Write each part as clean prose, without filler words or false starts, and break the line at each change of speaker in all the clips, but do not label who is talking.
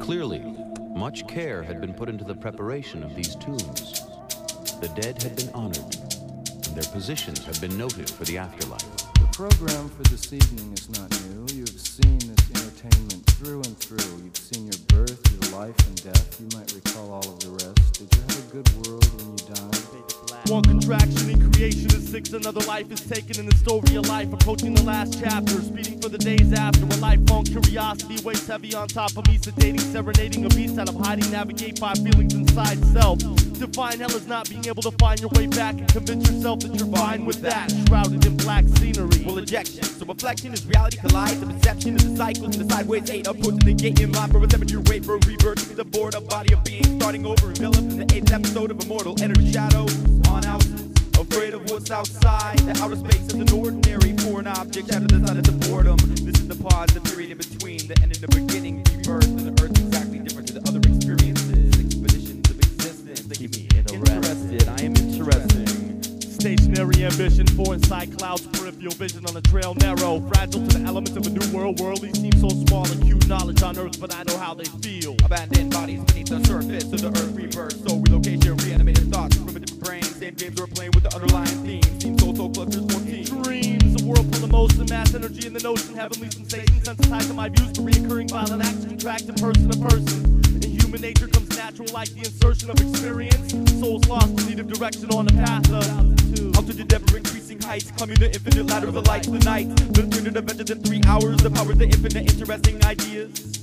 Clearly, much care had been put into the preparation of these tombs. The dead had been honored, and their positions had been noted for the afterlife.
The program for this evening is not new. You have seen this entertainment through and through. You've seen your birth, your life, and death. You might recall all of the rest. Did you have a good world when you died?
One contraction in creation is six, another life is taken in the story of life, approaching the last chapter, speeding for the days after. A lifelong curiosity weighs heavy on top of me, sedating, serenading a beast out of hiding, navigate by feelings inside self. Define hell as not being able to find your way back and convince yourself that you're fine with that, shrouded in black scenery.
Well, ejection, so reflection is reality collides, the perception is the cycles, the sideways eight, approaching the gate in line for a temperature, wait for a rebirth, to the boredom body of being, starting over, enveloped in the 8th episode of Immortal, energy shadow, on out, afraid of what's outside, the outer space is an ordinary foreign object, out of the side of the boredom, this is the pause, the period in between, the end and the beginning, rebirth, and the earth exactly different to the other experiences, expeditions of existence, they keep me interested, I am interesting.
Stationary ambition, foreign sight clouds, peripheral vision on a trail narrow, fragile to the elements of a new world. Worldly seems so small, acute knowledge on earth, but I know how they feel.
Abandoned bodies beneath the surface of the earth rebirth, so relocation, reanimated thoughts from a different brain. Same games we're playing with the underlying theme. Seems so clusters 14.
Dreams, a world full of motion, mass energy in the notion, heavenly sensation, sensitized to my views for reoccurring violent acts, contracting person to person. In human nature comes natural like the insertion of experience. Souls lost in need of direction on the path of
altitude ever increasing heights, climbing the infinite ladder of the light to the night. The 300 adventures in 3 hours, the power of the infinite, interesting ideas.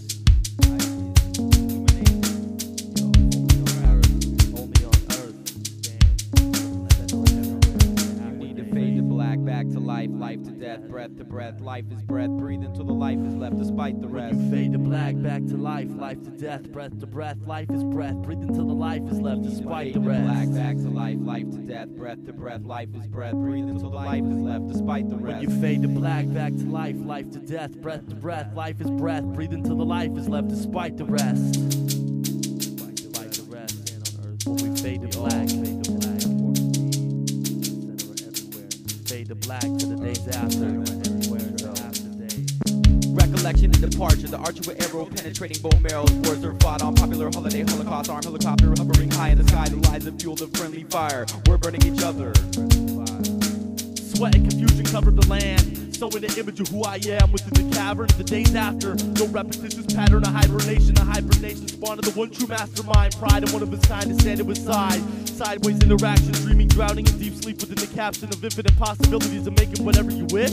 Back to life, life to death, breath to breath, life is breath, breathe until the life is left despite the rest.
When you fade to black, back to life, life to death, breath to breath, life is breath, breathe until the life is left despite the rest.
Black, back to life, life to death, breath to breath, life is breath, breathe until the life is left despite the rest.
When you fade to black, back to life, life to death, breath to breath, life is breath, breathe until the life is left despite the rest. Despite the rest, when we fade to black, fade to black. Fade to black to the days after.
Recollection and departure, the archer with arrow penetrating bone marrow. Words are fought on popular holiday, holocaust, armed helicopter hovering high in the sky. The lies that fuel the friendly fire. We're burning each other.
Sweat and confusion covered the land. So in the image of who I am within the cavern of the days after. No repetitious pattern of hibernation. A hibernation spawn of the one true mastermind. Pride and one of his kind to stand at his side. Sideways interactions, dreaming, drowning in deep sleep within the caption of infinite possibilities of making whatever you wish.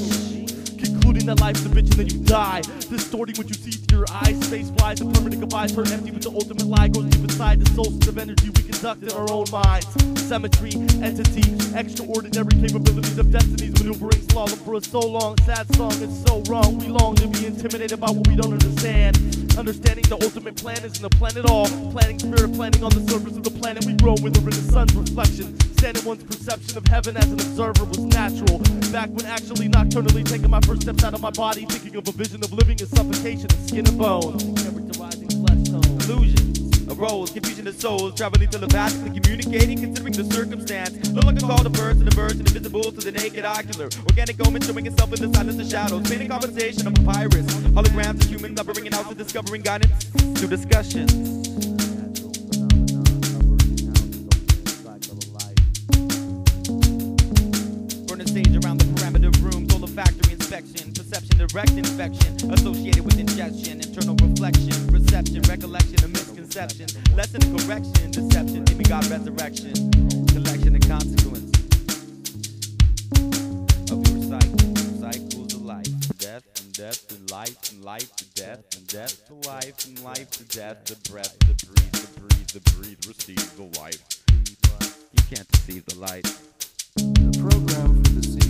Concluding that life's a bitch and then you die. Distorting what you see through your eyes. Space flies and permanent goodbyes turn empty with the ultimate lie. Goes deep inside the sources of energy we conduct in our own minds. Symmetry, entity, extraordinary capabilities of destinies. Maneuvering slalom for so long. Sad song, it's so wrong. We long to be intimidated by what we don't understand. Understanding the ultimate plan isn't a plan at all. Planning spirit, planning on the surface of the planet. We grow with her in the sun's reflection. Standing one's perception of heaven as an observer was natural. Back when actually nocturnally taking my first steps out of my body, thinking of a vision of living in suffocation of skin and bone. Characterizing flesh tone.
Illusions, arose, confusion of souls, traveling telepathically, communicating, considering the circumstance. No longer call the birds and the birds invisible to the naked ocular. Organic omen showing itself in the silence of shadows. Painting conversation of papyrus. Holograms of human love bringing out to discovering guidance through discussions. Around the parameter rooms, olfactory inspection, perception, direct infection, associated with ingestion, internal reflection, perception, recollection, a misconception, lesson and correction, deception, demigod resurrection, collection and consequence of your cycles of life, death and life and life to death and death to life and life to death, the breath, the breathe, receive the life. You can't deceive the light.
The program for this evening